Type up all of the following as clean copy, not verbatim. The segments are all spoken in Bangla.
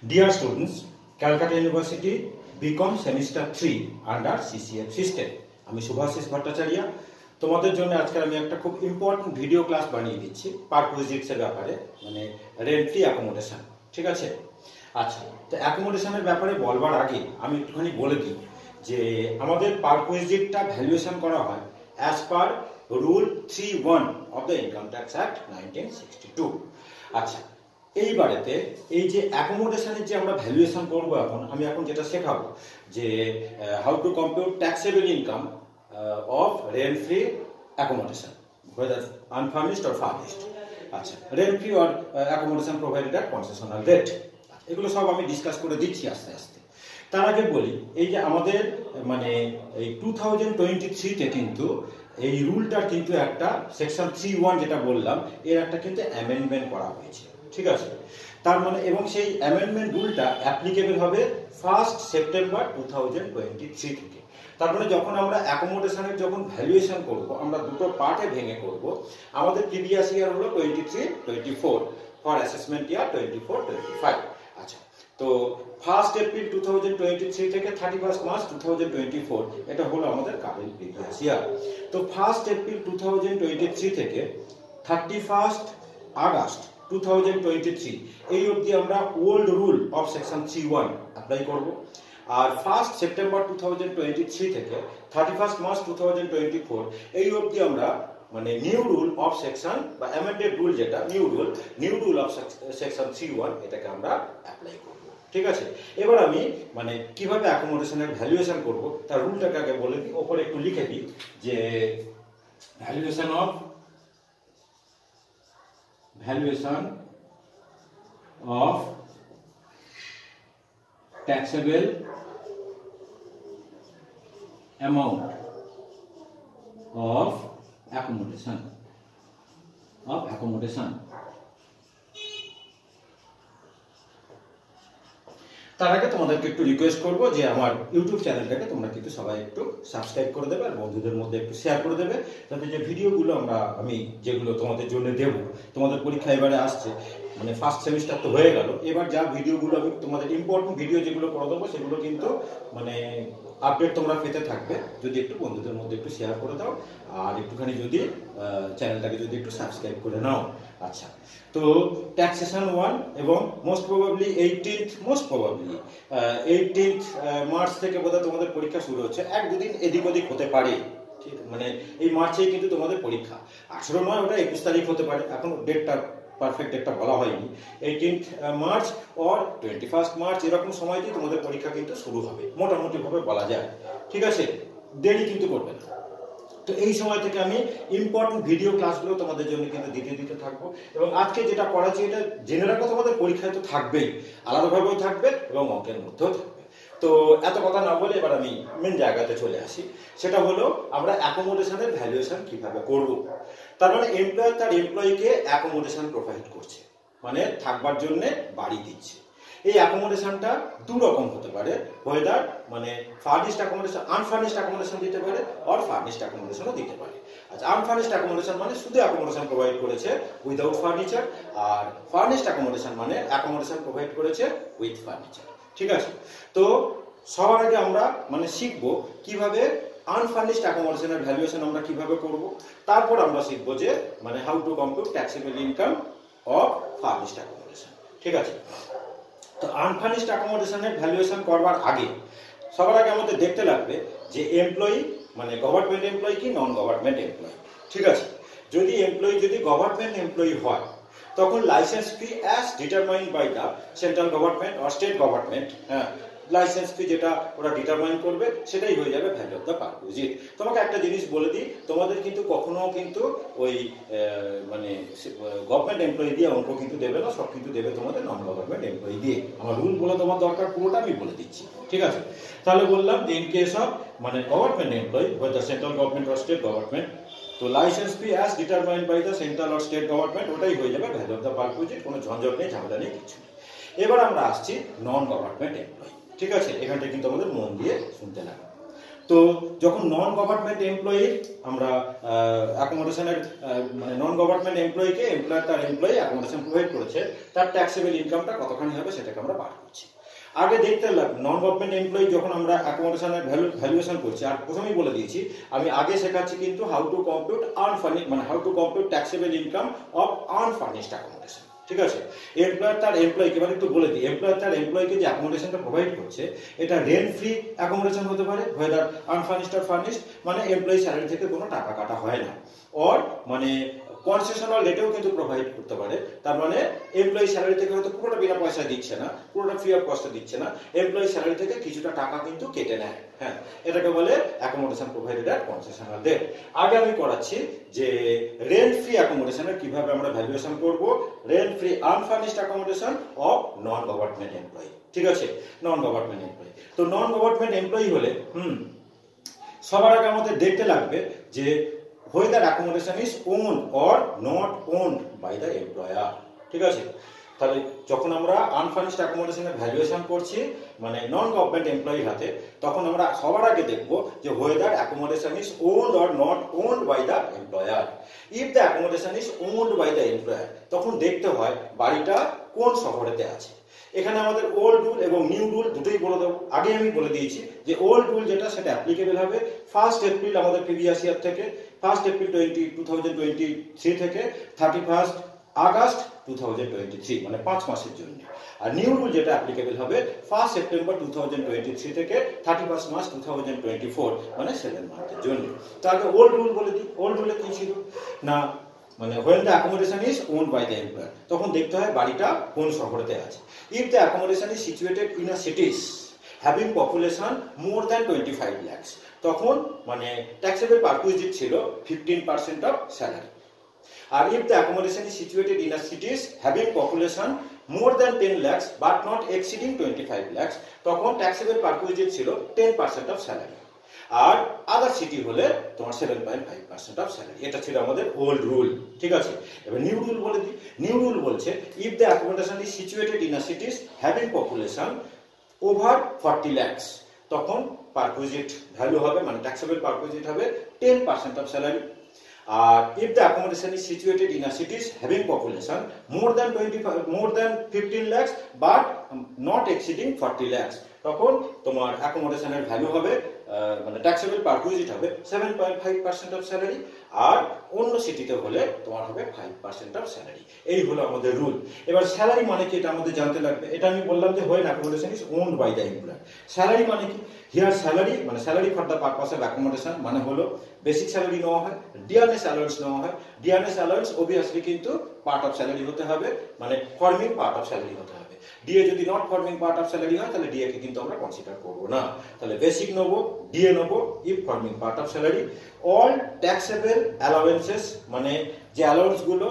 Dear students, Calcutta University BCom Semester 3 under CCF system. আমি শুভাশিস ভট্টাচার্য তোমাদের জন্য আজকে আমি একটা খুব ইম্পর্টেন্ট ভিডিও ক্লাস বানিয়ে দিচ্ছি পারকুইজিটস এর ব্যাপারে, মানে রেন্ট ফ্রি অ্যাকোমোডেশন। ঠিক আছে? আচ্ছা, তো অ্যাকোমোডেশনের ব্যাপারে বলবার আগে আমি একটুখানি বলে দিই যে আমাদের পারকুইজিটটা ভ্যালুয়েশন করা হয় as per rule 3(1) of the income tax act 1962। আচ্ছা, এইবারেতে এই যে অ্যাকোমোডেশনের যে আমরা ভ্যালুয়েশন করব, আমি এখন যেটা শেখাবো যে how to compute taxable income of rent free accommodation whether unfurnished or furnished। আচ্ছা, rent free or accommodation provided at concessional rate, এগুলো সব আমি ডিসকাস করে দিচ্ছি আস্তে আস্তে। তার আগে বলি এই যে আমাদের মানে এই 2023-তে কিন্তু এই রুলটার কিন্তু একটা সেকশন 3(1) যেটা বললাম এর একটা কিন্তু অ্যামেন্ডমেন্ট করা হয়েছে। ঠিক আছে? তার মানে এবং সেই অ্যামেন্ডমেন্ট রুলটা অ্যাপ্লিকেবল হবে 1 সেপ্টেম্বর 2023 থেকে। তার মানে যখন আমরা অ্যাকোমোডেশনের যখন ভ্যালুয়েশন করব আমরা দুটো পার্টে ভেঙে করব। আমাদের প্রিভিয়াস ইয়ার হলো 23-24 ফর অ্যাসেসমেন্ট ইয়ার 24-25। আচ্ছা, তো 1 এপ্রিল 2023 থেকে 31 মার্চ 2024 এটা হলো আমাদের কারেন্ট প্রিভিয়াস ইয়ার। তো 1 এপ্রিল 2023 থেকে 31 আগস্ট 2023 এই অবধি আমরা old rule of section 3(1) apply করব। আর 1 সেপ্টেম্বর 2023 থেকে 31 মার্চ 2024 এই অবধি আমরা মানে নিউ রুল অফ সেকশন বা অ্যামেন্ডেড রুল যেটা নিউ রুল অফ সেকশন 3(1) এটাকে আমরা অ্যাপ্লাই করব। ঠিক আছে? এবার আমি মানে কিভাবে অ্যাকোমোডেশনের ভ্যালুয়েশন করব তার রুলটাকে আগে বলে দিই, ওপরে একটু লিখে দিই যে valuation of taxable amount of accommodation তার আগে তোমাদেরকে একটু রিকোয়েস্ট করব যে আমার ইউটিউব চ্যানেলটাকে তোমরা কিন্তু সবাই একটু সাবস্ক্রাইব করে দেবে আর বন্ধুদের মধ্যে একটু শেয়ার করে দেবে, যাতে যে ভিডিওগুলো আমি যেগুলো তোমাদের জন্য দেব, তোমাদের পরীক্ষা এবারে আসছে, মানে ফার্স্ট সেমিস্টার তো হয়ে গেল, এবার যা ভিডিওগুলো আমি তোমাদের ইম্পর্টেন্ট ভিডিও যেগুলো করে দেবো সেগুলো কিন্তু মানে আপডেট তোমরা পেতে থাকবে যদি একটু বন্ধুদের মধ্যে একটু শেয়ার করে দাও আর একটুখানি যদি চ্যানেলটাকে যদি একটু সাবস্ক্রাইব করে নাও। আচ্ছা, তো ট্যাক্সেশন 1 এবং মোস্ট প্রবাবলি 18th মার্চ থেকে বোধহয় তোমাদের পরীক্ষা শুরু হচ্ছে। 1-2 দিন এদিক ওদিক হতে পারে, ঠিক মানে এই মার্চেই কিন্তু তোমাদের পরীক্ষা, 18 নয় ওটা 21 তারিখ হতে পারে, এখন ডেটটা পারফেক্ট একটা বলা হয়নি। 18th March or 21st March এরকম সময়তেই তোমাদের পরীক্ষা কিন্তু শুরু হবে মোটামুটি ভাবে বলা যায়। ঠিক আছে? দেরি কিন্তু করবে না। তো এই সময় থেকে আমি ইম্পর্টেন্ট ভিডিও ক্লাসগুলো তোমাদের জন্য কিন্তু দিতে থাকবো এবং আজকে যেটা পড়াচ্ছি এটা জেনে রাখো তোমাদের পরীক্ষায় তো থাকবেই, আলাদাভাবেও থাকবে এবং অঙ্কের মধ্যেও থাকবে। তো এত কথা না বলে এবার আমি মেন জায়গাতে চলে আসি, সেটা হলো আমরা অ্যাকোমোডেশনের ভ্যালুয়েশন কিভাবে করব। তার মানে এমপ্লয়ার তার এমপ্লয়িকে অ্যাকোমোডেশন প্রোভাইড করছে, মানে থাকবার জন্য বাড়ি দিচ্ছে। এই অ্যাকোমোডেশনটা দু রকম হতে পারে, ওয়েদার মানে ফার্নিশড অ্যাকোমোডেশন, আনফার্নিশড অ্যাকোমোডেশন দিতে পারে অর ফার্নিশড অ্যাকোমোডেশনও দিতে পারে। আচ্ছা, আনফার্নিশড অ্যাকোমোডেশন মানে শুধু অ্যাকোমোডেশন প্রোভাইড করেছে উইদাউট ফার্নিচার, আর ফার্নিশড অ্যাকোমোডেশন মানে অ্যাকোমোডেশন প্রোভাইড করেছে উইথ ফার্নিচার। ঠিক আছে? তো সবার আগে আমরা মানে শিখবো কিভাবে আনফার্নিশড অ্যাকোমোডেশনের ভ্যালুয়েশন আমরা কিভাবে করব, তারপর আমরা শিখবো যে মানে how to compute taxable income of furnished accommodation. ঠিক আছে? তো আনফার্নিশড অ্যাকোমোডেশনের ভ্যালুয়েশন করবার আগে সবার আগে আমাদের দেখতে লাগবে যে এমপ্লয়ি মানে গভর্নমেন্ট এমপ্লয়ি কি নন গভর্নমেন্ট এমপ্লয়ি। ঠিক আছে? যদি এমপ্লয়ি যদি গভর্নমেন্ট এমপ্লয়ি হয় তখন licence fee as determined by the central government or state government, হ্যাঁ লাইসেন্স ফি যেটা ওরা ডিটারমাইন করবে সেটাই হয়ে যাবে ভ্যালু অফ দ্য পারকুইজিট। তোমাকে একটা জিনিস বলে দিই, তোমাদের কিন্তু কখনো কিন্তু ওই মানে গভর্নমেন্ট এমপ্লয়ি দিয়ে অঙ্ক কিন্তু দেবে না, সব কিন্তু দেবে তোমাদের নন গভর্নমেন্ট এমপ্লয়ি দিয়ে। আমার রুল বলে তোমার দরকার পুরোটা আমি বলে দিচ্ছি। ঠিক আছে? তাহলে বললাম যে ইন কেস অফ মানে government employee whether central government or state government, তো licence fee as determined by the central or state government ওটাই হয়ে যাবে ভ্যালু অফ দ্য পারকুইজিট, কোনো ঝঞ্ঝট নেই, ঝামেলা নেই, কিছু নেই। এবার আমরা আসছি নন গভর্নমেন্ট এমপ্লয়ি। ঠিক আছে? এখানটা কিন্তু আমাদের মন দিয়ে শুনতে লাগবে। তো যখন নন গভর্নমেন্ট এমপ্লয়ি আমরা অ্যাকোমোডেশনের মানে নন গভর্নমেন্ট এমপ্লয়িকে এমপ্লয়ার তার এমপ্লয়ি অ্যাকোমোডেশন প্রোভাইড করেছে, তার ট্যাক্সেবল ইনকামটা কতখানি হবে সেটাকে আমরা বার করছি। আগে দেখতে নন গভর্নমেন্ট এমপ্লয়ি যখন আমরা অ্যাকোমোডেশনের ভ্যালুয়েশন করছি, আর প্রথমেই বলে দিয়েছি আমি আগে শেখাচ্ছি কিন্তু হাউ টু কম্পিউট আনফার্নিশড মানে how to compute taxable income of unfurnished accommodation. ঠিক আছে, এমপ্লয়ার তার এমপ্লয়িকে এবার একটু বলে দিই, এমপ্লয়ার তার এমপ্লয়িকে যে অ্যাকোমোডেশনটা প্রোভাইড করছে এটা রেন্ট ফ্রি অ্যাকোমোডেশন হতে পারে, ওয়েদার আনফার্নিশড অর ফার্নিশড, মানে এমপ্লয়ি স্যালারি থেকে কোনো টাকা কাটা হয় না, অর মানে কনসেশনাল রেটেও কিন্তু প্রোভাইড করতে পারে। তার মানে এমপ্লয়ি স্যালারি থেকে হয়তো পুরোটা বিনা পয়সা দিচ্ছে না, পুরোটা ফ্রি অফ কস্টে দিচ্ছে না, এমপ্লয়ি স্যালারি থেকে কিছুটা টাকা কিন্তু কেটে নেয়। হ্যাঁ, এটাকে বলে accommodation provided at concessional rate. আগে আমি করাচ্ছি যে রেন্ট ফ্রি অ্যাকোমোডেশনের কিভাবে আমরা ভ্যালুয়েশন করব, rent free unfurnished accommodation of non government employee. ঠিক আছে, নন গভর্নমেন্ট এমপ্লয়ি। তো নন গভর্নমেন্ট এমপ্লয়ি হলে সবার আগে আমাদের দেখতে লাগবে যে whether accommodation is owned or not owned by the employer। ঠিক আছে, তাহলে যখন আমরা আনফার্নিশড অ্যাকোমোডেশনের ভ্যালুয়েশন করছি মানে নন গভর্নমেন্ট এমপ্লয়ির হাতে, তখন আমরা সবার আগে দেখব যে whether accommodation is owned or not owned by the employer। if the accommodation is owned by the employer, তখন দেখতে হয় বাড়িটা কোন শহরেতে আছে। এখানে আমাদের ওল্ড রুল এবং নিউ রুল দুটোই বলে দেবো। আগে আমি বলে দিয়েছি যে ওল্ড রুল যেটা সেটা অ্যাপ্লিকেবল হবে 1 এপ্রিল আমাদের প্রিভিয়াস ইয়ার থেকে, 1 এপ্রিল 2023 থেকে 31 আগস্ট 2023, মানে 5 মাসের জন্য। আর নিউ রুল যেটা অ্যাপ্লিকেবল হবে 1 সেপ্টেম্বর 2023 থেকে 31 মার্চ 2024, মানে 7 মান্থের জন্য। তো আগে ওল্ড রুল বলে দিই। ওল্ড রুলে কি ছিল না, মানে when the accommodation is owned by the employer, তখন দেখতে হয় বাড়িটা কোন শহরেতে আছে। if the accommodation is situated in a cities having population more than 25 lakhs, তখন মানে taxable perquisite ছিল 15% of salary। R if the accommodation is situated in a cities having population more than 10 lakhs but not exceeding 25 lakhs, তখন taxable perquisite ছিল 10% of salary। আর আদার সিটি হলে তোমার 7.5% অফ স্যালারি। এটা ছিল আমাদের ওল্ড রুল। ঠিক আছে, এবার নিউ রুল বলে দিই। নিউ রুল বলছে if the accommodation is situated in a সিটিজ having population over 40 lakhs, তখন পারকুইজিট ভ্যালু হবে মানে ট্যাক্সেবল পারকুইজিট হবে 10% অফ স্যালারি। আর if the accommodation is situated in a cities having population more than 15 lakhs but not exceeding 40 lakhs, তখন তোমার অ্যাকোমোডেশনের ভ্যালু হবে মানে ট্যাক্সেবল পারকুইজিট হবে 7.5% অফ স্যালারি। আর অন্য সিটিতে হলে তোমার হবে 5% অফ স্যালারি। এই হলো আমাদের রুল। এবার স্যালারি মানে কি এটা আমাদের জানতে লাগবে। এটা আমি বললাম যে when accommodation is owned by the employer। Salary মানে কি, হিয়ার স্যালারি মানে salary for the purpose of accommodation মানে হলো বেসিক স্যালারি নেওয়া হয়, ডিআরএস অ্যালাউন্স নেওয়া হয়। ডিআরএস অ্যালাউন্স অবভিয়াসলি কিন্তু পার্ট অফ স্যালারি হতে হবে, মানে ফর্মিং পার্ট অফ স্যালারি হতে হবে। ডিএ যদি not forming part of salary হয় তাহলে ডিএ কে কিন্তু আমরা কনসিডার করব না। তাহলে বেসিক নেব, ডিএ নেব if forming part of salary. All taxable allowances মানে যে অ্যালাউন্স গুলো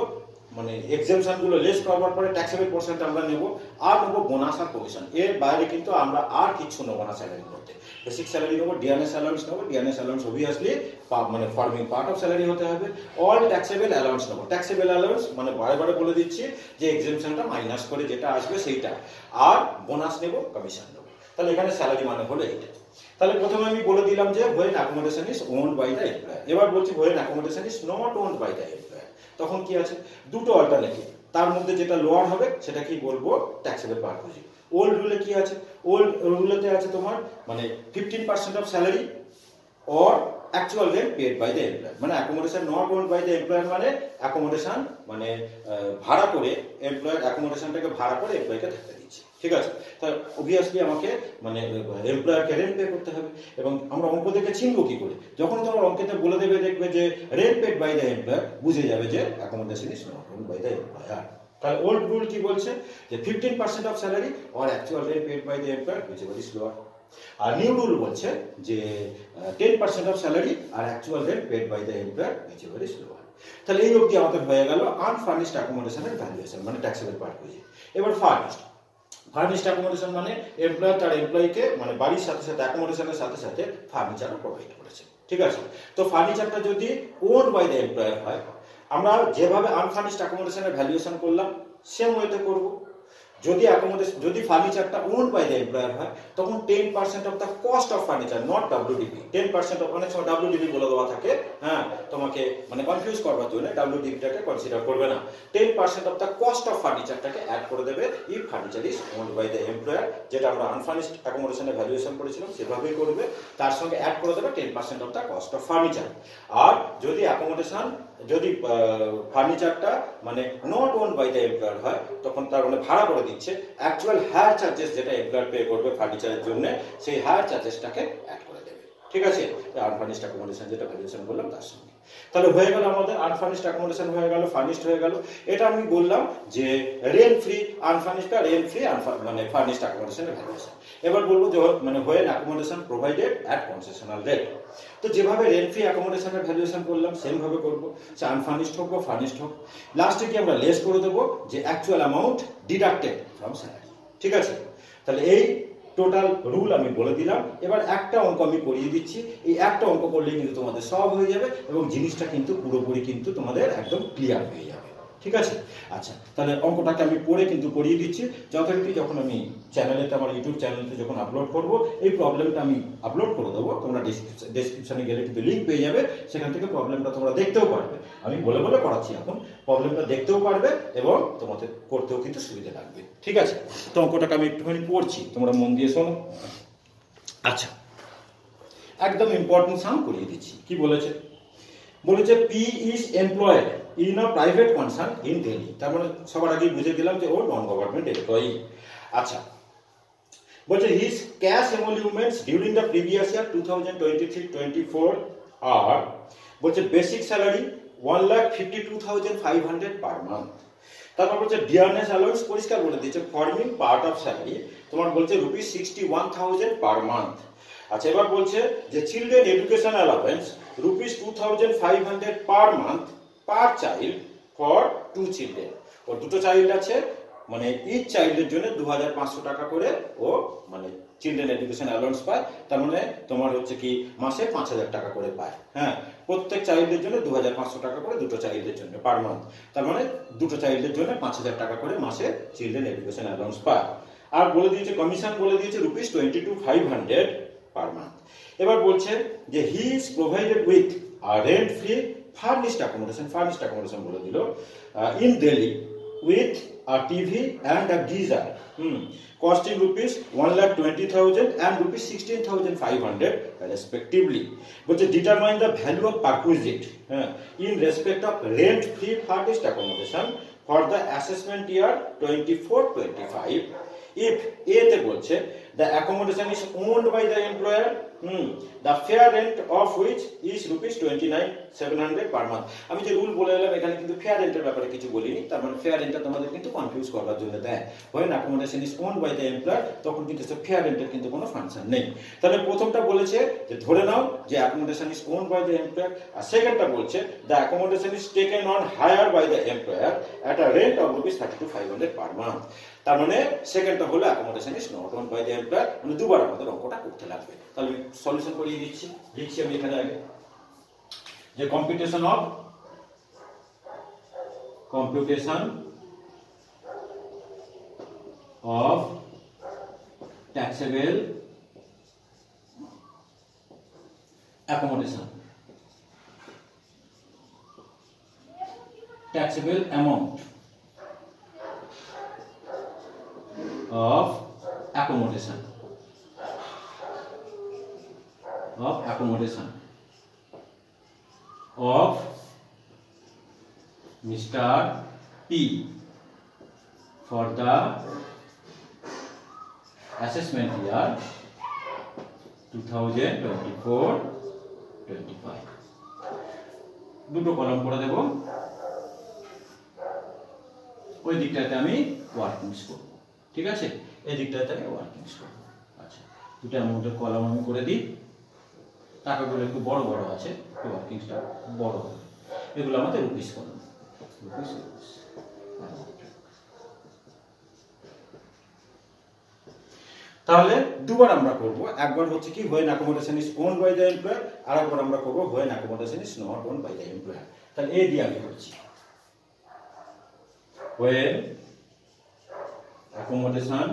মানে এক্সেমশন গুলো লেস করবার পরে ট্যাক্সেবল পোরশনটা আমরা নেব। আর নেব বোনাস আর কমিশন, এর বাইরে কিন্তু আমরা আর কিছু নেব না স্যালারি করতে। বেসিক স্যালারি নেব, ডিএনএস অ্যালাউন্স নেব, ডিএনএস অ্যালাউন্স অবভিয়াসলি মানে ফর্মিং পার্ট অফ স্যালারি হতে হবে। অল ট্যাক্সেবল অ্যালাউন্স নেব। ট্যাক্সেবল অ্যালাউন্স মানে বারে বারে বলে দিচ্ছি যে এক্সেমশনটা মাইনাস করে যেটা আসবে সেইটা, আর বোনাস নেব, কমিশন নেব। তাহলে এখানে স্যালারি মানে হলো এইটা। তাহলে প্রথমে আমি বলে দিলাম যে when accommodation is owned by the employer। এবার বলছি when accommodation is not owned by the employer, তখন কি আছে দুটো অল্টারনেটিভ। তার মধ্যে যেটা লোয়ার হবে সেটা কি বলবো ট্যাক্সেবল পারকুইজিট। ওল্ড রুলে কি আছে, ওল্ড রুলেতে আছে তোমার মানে 15% of salary or actual rent paid by the employer. মানে accommodation not owned by the employer মানে অ্যাকোমোডেশন মানে ভাড়া করে এমপ্লয়ার অ্যাকোমোডেশনটাকে ভাড়া করে এমপ্লয়িকে থাকতে দিচ্ছে। ঠিক আছে, তাহলে অবভিয়াসলি আমাকে মানে এমপ্লয়ারকে রেন্ট পে করতে হবে। এবং আমরা অঙ্ক দেখে চিনবো কি করে, যখন তোমার অঙ্কেতে বলে দেবে দেখবে যে rent paid by the employer, বুঝে যাবে যে accommodation is not owned by the employer. তাহলে ওল্ড রুল কি বলছে যে 15% of salary or actual rent paid by the employer whichever is lower. আর নিউ রুল বলছে যে 10% অফ স্যালারি আর actual rent paid by the employer whichever is lower. তাহলে এই অবধি আমাদের হয়ে গেল আনফার্নিশড অ্যাকোমোডেশনের ভ্যালুয়েশন মানে ট্যাক্সেবল পারকুইজিট। এবার ফার্নিশড অ্যাকোমোডেশন মানে এমপ্লয়ার তার এমপ্লয়িকে মানে বাড়ির সাথে সাথে অ্যাকোমোডেশনের সাথে সাথে ফার্নিচারও প্রোভাইড করেছে। ঠিক আছে, তো ফার্নিচারটা যদি ওন্ড বাই দ্য এমপ্লয়ার হয়, আমরা যেভাবে আনফার্নিশড অ্যাকোমোডেশনের ভ্যালুয়েশন করলাম সেম ওয়েতে করব। যদি ফার্নিচারটা ওন বাই দ্য এমপ্লয়ার হয় তখন 10% of the cost of furniture, not WDV, 10% of, অনেক সময় ডাব্লিউডিপি বলে দেওয়া থাকে, হ্যাঁ, তোমাকে মানে কনফিউজ করবার জন্য ডাব্লিউডিপিটাকে কনসিডার করবে না, 10% অফ দ্য কস্ট অফ ফার্নিচারটাকে অ্যাড করে দেবে if furniture is owned by the employer, যেটা আমরা আনফার্নিশড অ্যাকোমোডেশনে ভ্যালুয়েশন করেছিলাম সেভাবেই করবে, তার সঙ্গে অ্যাড করে দেবে 10% of the cost of furniture. আর যদি ফার্নিচারটা মানে not own by the employer হয় তখন তার মানে ভাড়া করে দিচ্ছে, অ্যাকচুয়াল হায়ার চার্জেস যেটা এমপ্লয়ার পে করবে ফার্নিচারের জন্য সেই হায়ার চার্জেসটাকে অ্যাড করে দেবে, ঠিক আছে, আনফার্নিশড অ্যাকোমোডেশন যেটা ভ্যালুয়েশন করলাম তার সঙ্গে। তাহলে হয়ে গেল আমাদের আনফার্নিশড অ্যাকোমোডেশন হয়ে গেল, ফার্নিশড হয়ে গেল। এটা আমি বললাম যে রেন্ট ফ্রি আনফার্নিশড বা রেন্ট ফ্রি মানে ফার্নিশড অ্যাকোমোডেশনের ভ্যালুয়েশন। এবার বলবো যে মানে when accommodation provided at concessional rate. তো যেভাবে রেন্ট ফ্রি অ্যাকোমোডেশনের ভ্যালুয়েশন করলাম সেম ভাবে করবো, সে আনফার্নিশড হোক বা ফার্নিশড হোক। লাস্টে কি আমরা লেস করে দেবো যে actual amount deducted from salary, ঠিক আছে। তাহলে এই টোটাল রুল আমি বলে দিলাম। এবার একটা অঙ্ক আমি করিয়ে দিচ্ছি, এই একটা অঙ্ক করলে কিন্তু তোমাদের সব হয়ে যাবে এবং জিনিসটা কিন্তু পুরোপুরি কিন্তু তোমাদের একদম ক্লিয়ার হয়ে যাবে, ঠিক আছে। আচ্ছা, তাহলে অঙ্কটাকে আমি পড়ে কিন্তু করিয়ে দিচ্ছি। যথারীতি যখন আমি চ্যানেলেতে, আমার ইউটিউব চ্যানেলেতে যখন আপলোড করব, এই প্রবলেমটা আমি আপলোড করে দেবো, তোমরা ডেসক্রিপশনে গেলে কিন্তু লিঙ্ক পেয়ে যাবে, সেখান থেকে প্রবলেমটা তোমরা দেখতেও পারবে। আমি বলে বলে করাচ্ছি এখন, প্রবলেমটা দেখতেও পারবে এবং তোমাদের করতেও কিন্তু সুবিধা লাগবে, ঠিক আছে। তো অঙ্কটাকে আমি একটুখানি পড়ছি, তোমরা মন দিয়ে শোনো। আচ্ছা, একদম ইম্পর্টেন্ট সাম করিয়ে দিচ্ছি। কি বলেছে? বলেছে P is employed in a private concern in Delhi. তার মানে সবার আগে বুঝে দিলাম যে ও নন গভর্নমেন্ট এমপ্লয়ি। আচ্ছা, বলছে his cash emoluments during the previous year 2023-24 আর বলছে বেসিক স্যালারি 1,52,500 পার মান্থ। তারপর বলছে ডিয়ারনেস অ্যালাউন্স পরিষ্কার বলে দিয়েছে ফর্মিং পার্ট অফ স্যালারি, তোমার বলছে ₹61,000 পার মান্থ। আচ্ছা, এবার বলছে যে children education allowance ₹2,500 per month per child for 2 children. ওর দুটো চাইল্ড আছে, মানে ইচ চাইল্ডের জন্য 2,500 টাকা করে ও মানে চিলড্রেন এডুকেশন অ্যালাউন্স পায়। তার মানে তোমার হচ্ছে কি মাসে 5,000 টাকা করে পায়, হ্যাঁ, প্রত্যেক চাইল্ডের জন্য 2,500 টাকা করে, দুটো চাইল্ডের জন্য পার মান্থ। তার মানে দুটো চাইল্ডের জন্য 5,000 টাকা করে মাসে চিলড্রেন এডুকেশন অ্যালাউন্স পায়। আর বলে দিয়েছে কমিশন বলে দিয়েছে ₹22,500 পার মান্থ। এবার বলছে যে he is provided with rent free furnished accommodation বলে দিল in Delhi with a TV and a geyser, costing ₹1,20,000 and ₹16,500 respectively. But to determine the value of perquisite in respect of rent-free furnished accommodation for the assessment year 24-25, if A te bolche the accommodation is owned by the employer, the fair rent of which is ₹29,700 per month. আমি যে রুল বলে এলাম এখানে কিন্তু ফেয়ার রেন্টের ব্যাপারে কিছু বলিনি, তার মানে ফেয়ার রেন্টটা তোমাদের কিন্তু কনফিউজ করবার জন্য দেয়। when accommodation is owned by the employer তখন কিন্তু ফেয়ার রেন্টের কিন্তু কোনো ফাংশন নেই। তাহলে প্রথমটা বলেছে যে ধরে নাও যে accommodation is owned by the employer, আর সেকেন্ডটা বলছে the accommodation is taken on hire by the employer at a rent of ₹32,500 per month। তার মানে সেকেন্ডটা হলো accommodation is not owned by the employer, মানে দুবার আমাদের অঙ্কটা করতে লাগবে। তাহলে আমি সলিউশন করিয়ে দিচ্ছি, লিখছি আমি এখানে আগে যে computation of taxable accommodation, taxable amount of accommodation of Mr. P for the assessment year 2024-25। দুটো কলম করে দেব, ওই দিকটাতে আমি ওয়ার্কিংস করব, ঠিক আছে, এই দিকটাতে আমি ওয়ার্কিংস করব। আচ্ছা, দুটো অ্যামাউন্টের কলম আমি করে দিই, টাকাগুলো একটু বড় বড় আছে, ওয়ার্কিংসটা বড় হবে, এগুলো আমাদের রুপিস কলম, রুপিস। তাহলে দুবার আমরা করব, একবার হচ্ছে কি when accommodation is owned by the employer, আর একবার আমরা করব when accommodation is not owned by the employer। তাহলে এই দিয়ে আমি করছি when accommodation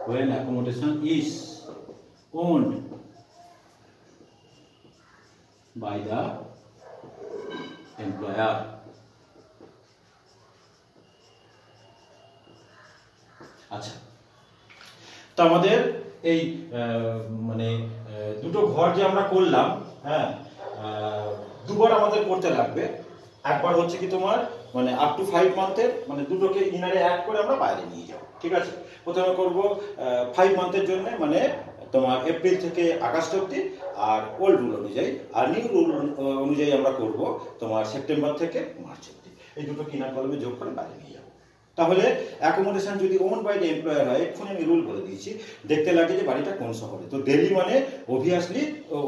when accommodation is owned by the employer. আচ্ছা, তো আমাদের এই মানে দুটো ঘর যে আমরা করলাম, হ্যাঁ, দুবার আমাদের করতে লাগবে। একবার হচ্ছে কি তোমার মানে আপ টু 5 মান্থের, মানে দুটোকে ইনারে অ্যাড করে আমরা বাইরে নিয়ে যাব, ঠিক আছে। প্রথমে করব 5 মান্থের জন্য, মানে তোমার এপ্রিল থেকে আগস্ট অবধি, আর ওল্ড রুল অনুযায়ী, আর নিউ রুল অনুযায়ী আমরা করব তোমার সেপ্টেম্বর থেকে মার্চ অবধি। এই দুটো কিনার কলমে যোগ করে বাইরে নিয়ে যাব। তাহলে অ্যাকোমোডেশন যদি ওন বাই দ্য এমপ্লয়ার হয়, এক্ষুনি আমি রুল বলে দিয়েছি, দেখতে লাগে যে বাড়িটা কোন শহরে। তো দিল্লি মানে অবভিয়াসলি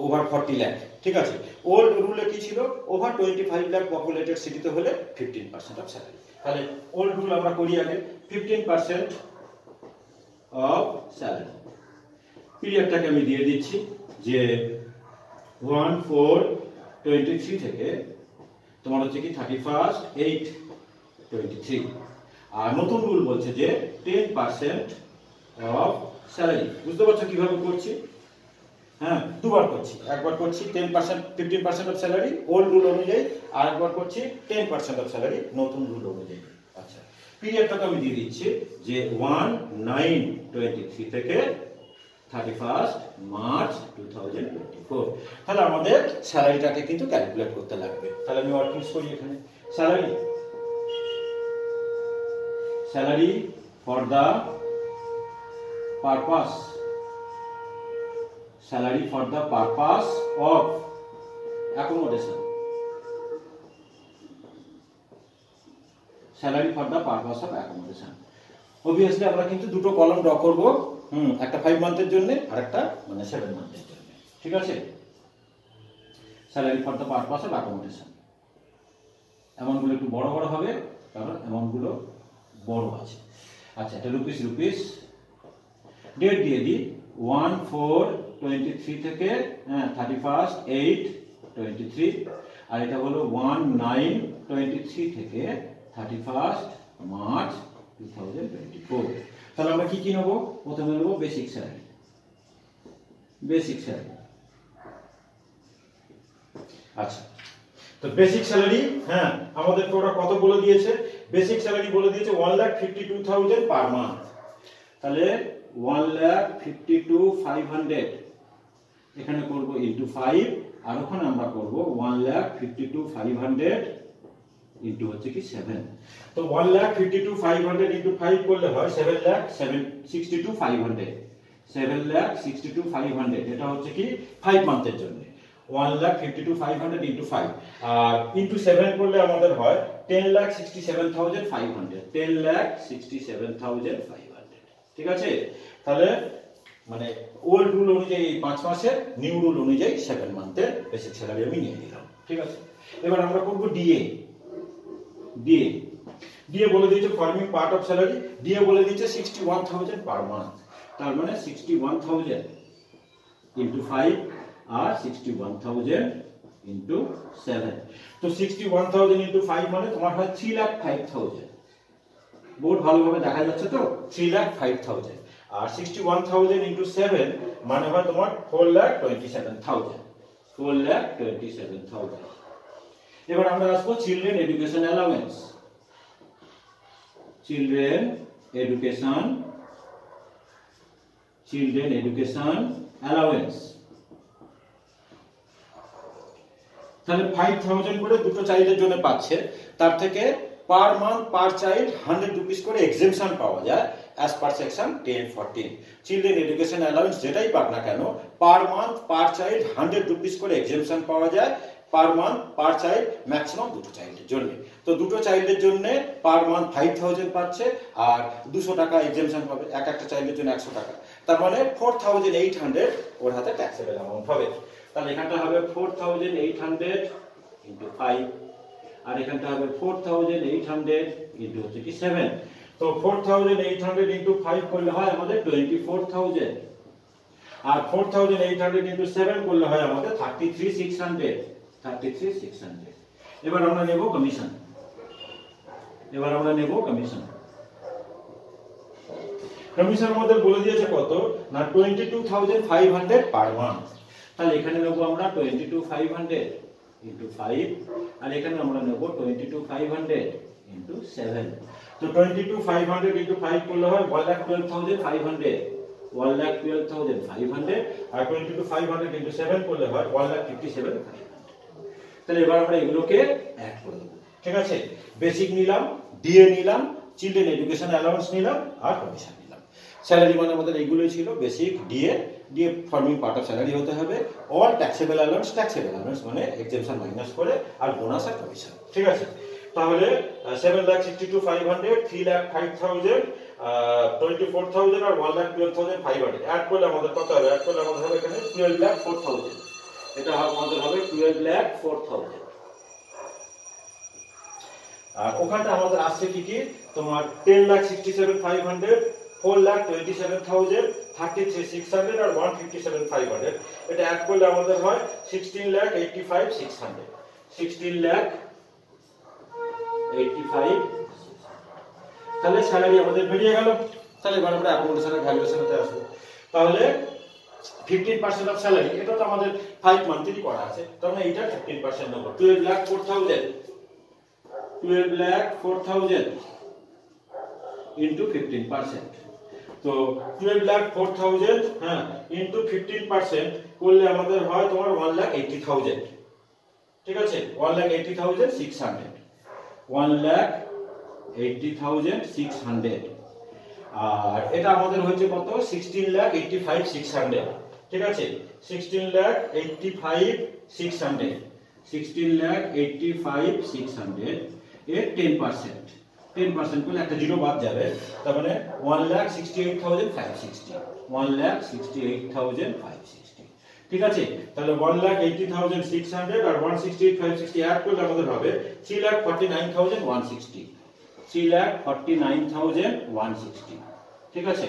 ওভার 40 লাখ, ঠিক আছে। ওল্ড রুলে কি ছিল, ওভার 25 লাখ পপুলেটেড সিটিতে হলে 15% অফ স্যালারি। তাহলে ওল্ড রুল আমরা করি আগে, 15% অফ স্যালারি। পিরিয়ডটাকে আমি দিয়ে দিচ্ছি যে 1/4/23 থেকে তোমার হচ্ছে কি 31/8/23। আর নতুন রুল বলছে যে 10% অফ স্যালারি। বুঝতে পারছো কিভাবে করছি? হ্যাঁ, দুবার করছি। একবার করছি 10% 15% অফ স্যালারি ওল্ড রুল অনুযায়ী, আর একবার করছি 10% অফ স্যালারি নতুন রুল অনুযায়ী। আচ্ছা, পিরিয়ডটাকে আমি দিয়ে দিচ্ছি যে 1/9/23 থেকে 31 মার্চ 2024। তাহলে আমাদের স্যালারিটাকে কিন্তু ক্যালকুলেট করতে লাগবে। তাহলে আমি ওয়ার্কিংস করি এখানে। Salary for the purpose, salary for the purpose of accommodation, salary for the purpose of accommodation। obviously আমরা কিন্তু দুটো কলাম ড্র করব, একটা 5 মান্থের জন্য আর একটা মানে 7 মান্থের জন্য, ঠিক আছে। salary for the purpose of accommodation, অ্যামাউন্টগুলো একটু বড় বড় হবে কারণ অ্যামাউন্টগুলো বড় আছে। আচ্ছা, এটা রুপিস, ডেট দিয়ে দিই 1/4/23 থেকে 31/8/23, আর এটা হলো 1/9/23 থেকে 31 মার্চ 2024। তাহলে আমরা কি নেব? প্রথমে নেব বেসিক স্যালারি। আচ্ছা, তো বেসিক স্যালারি, হ্যাঁ, আমাদেরকে ওরা কত বলে দিয়েছে? বেসিক স্যালারি বলে দিয়েছে 1,52,000 পার মান্থ। তাহলে 1,52,500 এখানে করব ইনটু 5, আর ওখানে আমরা করব 1,52,500 ইনটু হচ্ছে কি 7। তো 1,52,500 ইনটু 5 করলে হয় 7,62,500। 7,62,500 এটা হচ্ছে কি 5 মান্থের জন্য। 1,52,500 ইনটু 5 আর ইনটু 7 করলে আমাদের হয় 10,67,500। 10,67,500, ঠিক আছে। তাহলে মানে ওল্ড রুল অনুযায়ী 5 মাসের, নিউ রুল অনুযায়ী 7 মান্থের বেসিক স্যালারি আমি নিয়ে নিলাম, ঠিক আছে। এবার আমরা করব ডিএ বলে দিয়েছে forming part of salary. DA বলে দিয়েছে 61,000 পার মান্থ। তার মানে 61,000 ইনটু 5 আর 61,000 ইনটু 7। তো 61,000 ইনটু 5 মানে তোমার হয় 3,05,000। বোর্ড ভালোভাবে দেখা যাচ্ছে তো? 3,05,000। আর 61,000 ইনটু 7 মানে হয় তোমার 4,27,000। 4,27,000। এবার আমরা আসবো children education allowance. Children education allowance. তাহলে 5,000 করে দুটো চাইল্ডের জন্য পাচ্ছে। তার থেকে পার মান্থ পার চাইল্ড 100 রুপিস করে এক্সেমশন পাওয়া যায় as per section 1014। Children education allowance যেটাই পাক না কেন, পার মান্থ পার চাইল্ড 100 রুপিস করে এক্সেমশন পাওয়া যায় পার মান্থ পার চাইল্ড, ম্যাক্সিমাম দুটো চাইল্ডের জন্য। তো দুটো চাইল্ডের জন্য পার মান্থ 5,000 পাচ্ছে আর 200 টাকা এক্সেমশন পাবে, একটা চাইল্ডের জন্য 100 টাকা। তার মানে 4,800 ওর হাতে ট্যাক্সেবল অ্যামাউন্ট হবে। তাহলে এখানটা হবে 4,800 ইনটু 5, আর এখানটা হবে 4,800 ইনটু হচ্ছে কি 7। তো 4,800 ইনটু 5 করলে হয় আমাদের 24,000, আর 4,800 ইনটু 7 করলে হয় আমাদের 33,600। এবার আমরা নেব কমিশন। এবার আমরা নেব কমিশন। কমিশন আমাদের বলে দিয়েছে কত না 22,500 পার মান্থ। তাহলে এখানে নেব আমরা 22,500 ইনটু 5, আর এখানে আমরা নেব 22,500 ইনটু 7। তো 22,500 ইনটু 5 করলে হয় 1,12,500, 1,12,500, আর 22,500 ইনটু 7 করলে হয় 1,57,500। তাহলে এবার আমরা এগুলোকে অ্যাড করে দেব। ঠিক আছে, বেসিক নিলাম, ডিএ নিলাম, চিলড্রেন এডুকেশন অ্যালাউন্স নিলাম, আর কমিশন নিলাম। স্যালারি মানে আমাদের এইগুলোই ছিল, basic, DA, DA forming part of salary হতে হবে, অল ট্যাক্সেবল অ্যালাউন্স মানে এক্সেমশন মাইনাস করে, আর বোনাস আর কমিশন। ঠিক আছে, তাহলে 7,62,500, 3,05,000, 24,000 আর 1,12,500 অ্যাড করলে আমাদের কত হবে? অ্যাড করলে আমাদের হবে এখানে 12,04,000। এটা আমাদের হবে 12,04,000। আর ওখানটা আমাদের আসছে কি কি তোমার 10,67,500, 4,27,000, 33,600 আর 157,500। এটা অ্যাড করলে আমাদের হয় 16,85,600, 16,85,600। তাহলে স্যালারি আমাদের বেরিয়ে গেল। তাহলে এবার আমরা অ্যাকোমোডেশনের ভ্যালুয়েশনতে আসবো। তাহলে 15% অফ স্যালারি, এটা তো আমাদের 5 মান্থলি করা আছে, তার মানে এটা 15% নেব। 12,04,000, 12,04,000 ইনটু 15%। তো 12,04,000 হ্যাঁ ইনটু 15% করলে আমাদের হয় তোমার 1,80,000। ঠিক আছে, 1,80,600, 1,80,600। আর এটা আমাদের হচ্ছে কত? 16,85,600। ঠিক আছে, 16,85,600, 16,85,600 এর 10%, 10% করলে একটা জিরো বাদ যাবে, তার মানে 1,68,560, 1,68,560। ঠিক আছে, তাহলে 1,80,600 আর 1,68,560 অ্যাড করলে আমাদের হবে 3,49,160, 3,49,160। ঠিক আছে,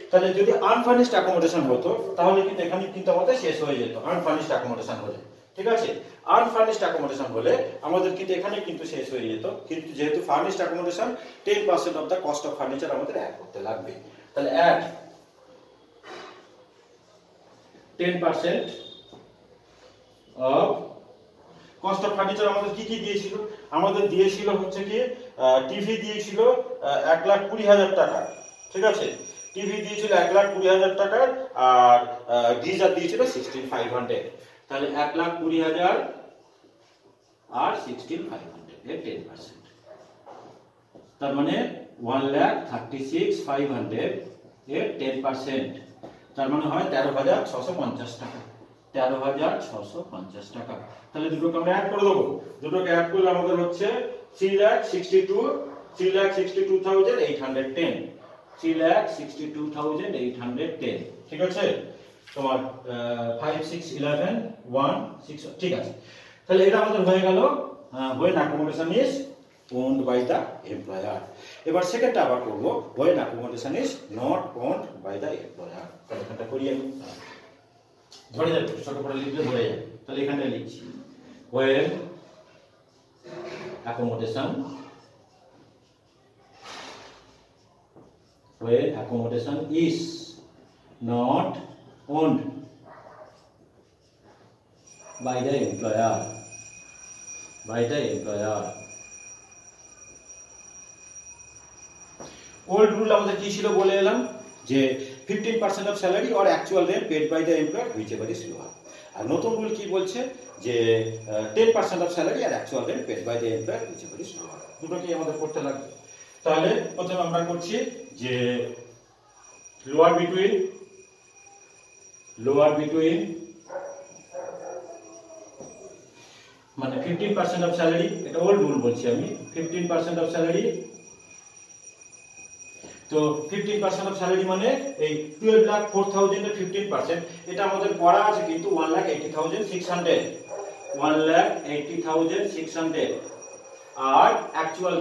তাহলে যদি আনফার্নিশড অ্যাকোমোডেশন হতো তাহলে কিন্তু এখানে কিন্তু আমাদের শেষ হয়ে যেত, আনফার্নিশড অ্যাকোমোডেশন হলে। ঠিক আছে, আনফার্নিশড অ্যাকোমোডেশন হলে আমাদের কিন্তু এখানে কিন্তু শেষ হয়ে যেত, কিন্তু যেহেতু furnished accommodation 10% of the cost of furniture আমাদের অ্যাড করতে লাগবে। তাহলে add 10% of cost of furniture আমাদের কি কি দিয়েছিল? আমাদের দিয়েছিল হচ্ছে কি টিভি দিয়েছিল 1,20,000 টাকা। ঠিক আছে, টিভি দিয়েছিল 1,20,000 টাকার, আর গিজার দিয়েছিল 16,500। তাহলে 1,20,000 আর 16,500 এর 10%, তার মানে 1,36,500 এর 10%, তার মানে হয় 13,650 টাকা, 13,650 টাকা। তাহলে দুটোকে আমরা অ্যাড করে দেবো। দুটোকে অ্যাড করলে আমাদের হচ্ছে 3,62,810, 3,62,810। ঠিক আছে, তোমার 5, 6, 11, 1, 6। ঠিক আছে, তাহলে এটা আমাদের হয়ে গেল when accommodation is owned by the employer। এবার সেকেন্ডটা আবার করব, when accommodation is not owned by the employer। তাহলে এটা করিয়ে নিই, ধরে যাবে, ছোট করে লিখলে ধরে যাবে। তাহলে এখানে লিখছি when accommodation is not owned by the employer, old rule আমাদের কি ছিল বলে এলাম যে 15% of salary or actual rent paid by the employer whichever is lower. আর নতুন রুল কি বলছে যে 10% অফ স্যালারি আর actual rent paid by the employer whichever is lower. দুটোকেই আমাদের করতে লাগবে। তাহলে প্রথমে আমরা করছি যে লোয়ার বিটুইন মানে 15% অফ স্যালারি, এটা ওল্ড রুল বলছি আমি, 15% অফ স্যালারি। তো 15% অফ স্যালারি মানে এই 12,04,000 এর 15%, এটা আমাদের করা আছে কিন্তু 1,80,600, 1,80,600। আর actual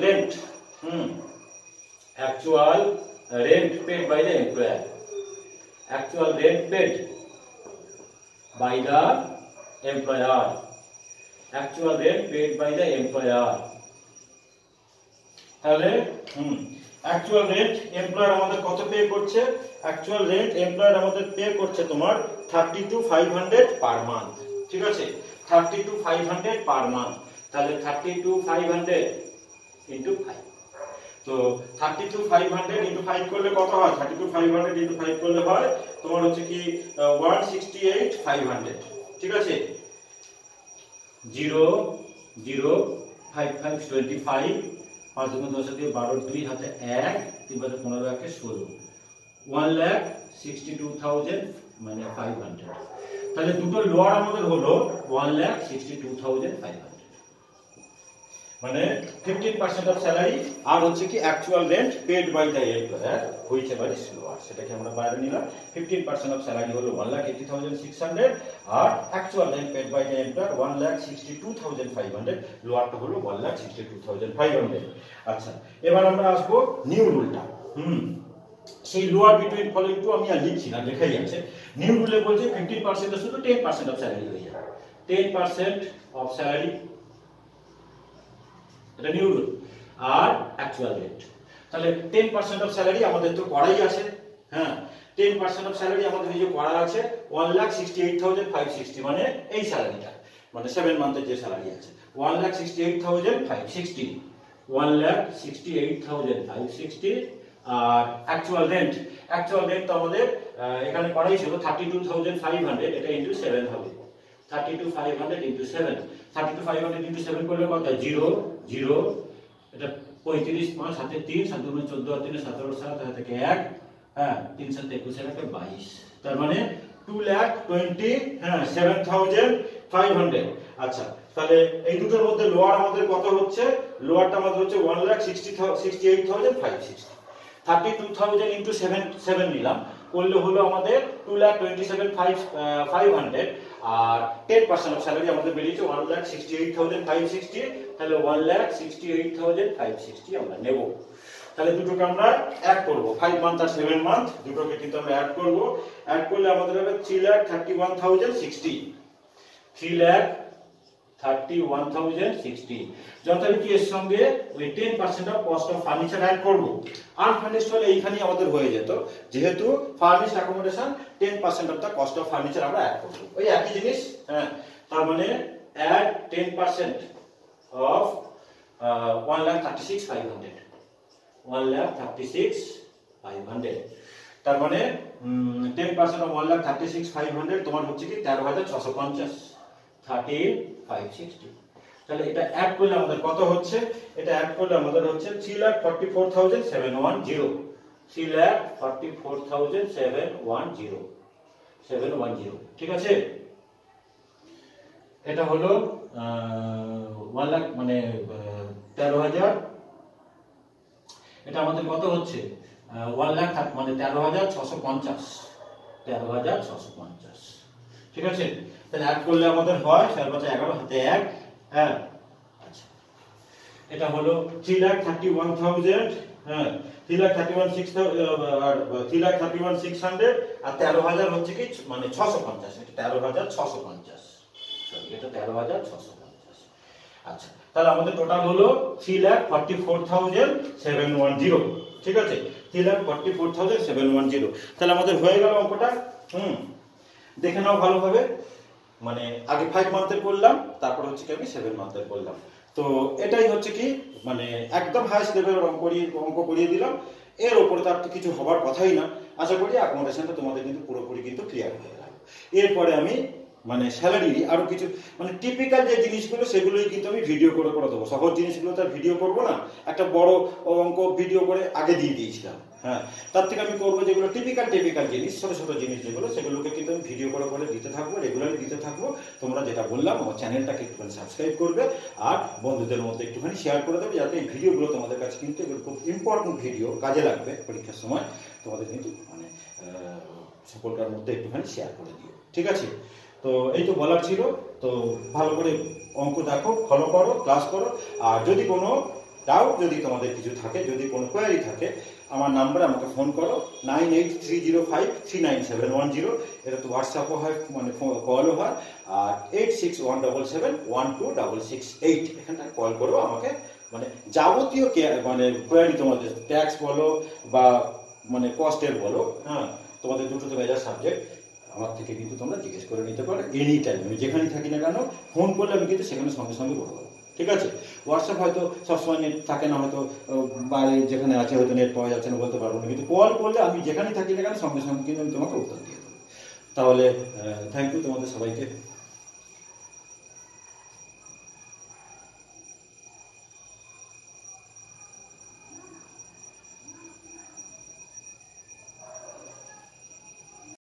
rent paid by the employer, actual rent paid by the employer, actual rent paid by the employer তাহলে অ্যাকচুয়াল রেন্ট এমপ্লয়ার আমাদের কত পে করছে? অ্যাকচুয়াল রেন্ট এমপ্লয়ার আমাদের পে করছে তোমার 32,500 পার মান্থ। ঠিক আছে, 32,500 পার মান্থ। তাহলে 32,500 ইনটু 5। তো 32,500 ইনটু 5 করলে কত হয়? 32,500 ইনটু 5 করলে হয় তোমার হচ্ছে কি 168,500। ঠিক আছে, 0 0 5 5 25, 5 × 10 দিয়ে 12, 2 হাতে 1, 3 × 15, 1 16, 1,62,000 মানে 500। তাহলে দুটো লোয়ার আমাদের হলো 1,62,500, মানে 15% অফ স্যালারি আর হচ্ছে কি actual rent paid by the employer whichever is lower, সেটাকে আমরা বাইরে নিলাম। 15% অফ স্যালারি হলো 1,80,600 আর actual rent paid by the employer 1,62,500, লোয়ারটা হলো 1,62,500। আচ্ছা, এবার আমরা আসবো নিউ রুলটা। সেই লোয়ার বিটুইন ফলোইং টু আমি আর লিখছি না, লেখাই আছে। নিউ রুলে বলছে 15% শুধু 10% অফ স্যালারি হয়ে যাবে। 10% অফ স্যালারি, এটা নিউ রুল, আর অ্যাকচুয়াল রেট। তাহলে 10% অফ স্যালারি আমাদের তো করাই আছে। হ্যাঁ, 10% অফ স্যালারি আমাদের এই যে করা আছে 1,68,560, মানে এই স্যালারিটা, মানে 7 মান্থের যে স্যালারি আছে 1,68,560, 1,68,560। আর অ্যাকচুয়াল রেন্ট তো আমাদের এখানে করাই ছিল 32,500, এটা ইনটু 7 হবে। 32,500 ইনটু 7, 32,500 ইনটু 7 করলে কত? 0 0, এটা 35, 5 হাতে 3, 7 × 14 আর 3 17, 7 হাতে 1, হ্যাঁ 3 7 21 হাতে 22, তার মানে 2,27,500। আচ্ছা, তাহলে এই দুটোর মধ্যে লোয়ার আমাদের কত হচ্ছে? লোয়ারটা আমাদের হচ্ছে 1,68,560। 32,000 ইনটু 7 নিলাম, করলে হলো আমাদের 2,27,500 আর 10% অফ স্যালারি আমাদের বেরিয়েছে 1,68,560। তাহলে 1,68,560 আমরা নেব। তাহলে দুটোকে আমরা অ্যাড করব, 5 মান্থ আর 7 মান্থ দুটোকে কিন্তু আমরা অ্যাড করব। অ্যাড করলে আমাদের হবে 3,31,060, 3,31,060। যথারীতি এর সঙ্গে ওই 10% of cost of furniture add করব। আনফার্নিশড হলে এইখানেই আমাদের হয়ে যেত, যেহেতু furnished accommodation 10% of the cost of furniture আমরা অ্যাড করব, ওই একই জিনিস। হ্যাঁ, তার মানে অ্যাড 10% অফ 1,36,500, 1,36,500। তার মানে 10% অফ 1,36,500 তোমার হচ্ছে কি 13,650, 13,560। তাহলে এটা অ্যাড করলে আমাদের কত হচ্ছে? এটা অ্যাড করলে আমাদের হচ্ছে 3,44,710, 3,44,710। ঠিক আছে, এটা হলো 1 লাখ মানে 13,000। এটা আমাদের কত হচ্ছে? 1 লাখ মানে 13,650, 13,650। ঠিক আছে, তাহলে অ্যাড করলে আমাদের হয় 4,11 হাতে 1। হ্যাঁ, আচ্ছা, এটা হলো 3,31,000, হ্যাঁ 3,31,600 আর 3,31,600 আর 13,000 হচ্ছে কি মানে 650, এটা 13,650, সরি এটা 13,650। আচ্ছা, তাহলে আমাদের টোটাল হলো 3,44,710। ঠিক আছে, 3,44,710। তাহলে আমাদের হয়ে গেল অঙ্কটা। দেখে নাও ভালোভাবে, মানে আগে 5 মান্থের করলাম, তারপর হচ্ছে কি আমি 7 মান্থের করলাম। তো এটাই হচ্ছে কি মানে একদম হাইস্ট লেভেলের অঙ্ক করিয়ে দিলাম। এর উপরে তার তো কিছু হবার কথাই না। আশা করি অ্যাকোমোডেশনটা তোমাদের কিন্তু পুরোপুরি কিন্তু ক্লিয়ার হয়ে গেল। এরপরে আমি মানে স্যালারি আরো কিছু মানে টিপিক্যাল যে জিনিসগুলো সেগুলোই কিন্তু আমি ভিডিও করে দেবো। সহজ জিনিসগুলো তো আর ভিডিও করবো না, একটা বড় অঙ্ক ভিডিও করে আগে দিয়ে দিয়েছিলাম। হ্যাঁ, তার থেকে আমি করবো যেগুলো টিপিক্যাল জিনিস, ছোট ছোট জিনিস যেগুলো, সেগুলোকে কিন্তু আমি ভিডিও করে দিতে থাকবো, রেগুলারলি দিতে থাকবো। তোমরা যেটা বললাম আমার চ্যানেলটাকে একটুখানি সাবস্ক্রাইব করবে আর বন্ধুদের মধ্যে একটুখানি শেয়ার করে দেবে, যাতে এই ভিডিওগুলো তোমাদের কাছে কিন্তু এগুলো খুব ইম্পর্টেন্ট ভিডিও, কাজে লাগবে পরীক্ষার সময়। তোমাদের কিন্তু মানে সকলকার মধ্যে একটুখানি শেয়ার করে দিও। ঠিক আছে, তো এই তো বলার ছিল। তো ভালো করে অঙ্ক দেখো, ফলো করো, ক্লাস করো। আর যদি কোনো ডাউট যদি তোমাদের কিছু থাকে, যদি কোনো কোয়ারি থাকে, আমার নাম্বারে আমাকে ফোন করো 9830539710। এটা তো হোয়াটসঅ্যাপও হয়, মানে কলও হয়। আর 8617712668 এখানটায় কল করো, আমাকে মানে যাবতীয় মানে কোয়ারি তোমাদের ট্যাক্স বলো বা মানে কস্টের বলো, হ্যাঁ তোমাদের দুটোতে মেজর সাবজেক্ট, আমার থেকে কিন্তু তোমরা জিজ্ঞেস করে নিতে পারো এনি টাইম। আমি যেখানেই থাকি না কেন ফোন করলে আমি কিন্তু সেখানে সঙ্গে সঙ্গে বলবো, ঠিক আছে? হোয়াটসঅ্যাপ হয়তো সবসময় নেট থাকে না, হয়তো বাইরে যেখানে আছে হয়তো নেট পাওয়া যাচ্ছে না, বলতে পারবো না, কিন্তু কল করলে আমি যেখানেই থাকি না কেন সঙ্গে সঙ্গে কিন্তু আমি তোমাকে উত্তর দিয়ে দেবো। তাহলে থ্যাংক ইউ তোমাদের সবাইকে।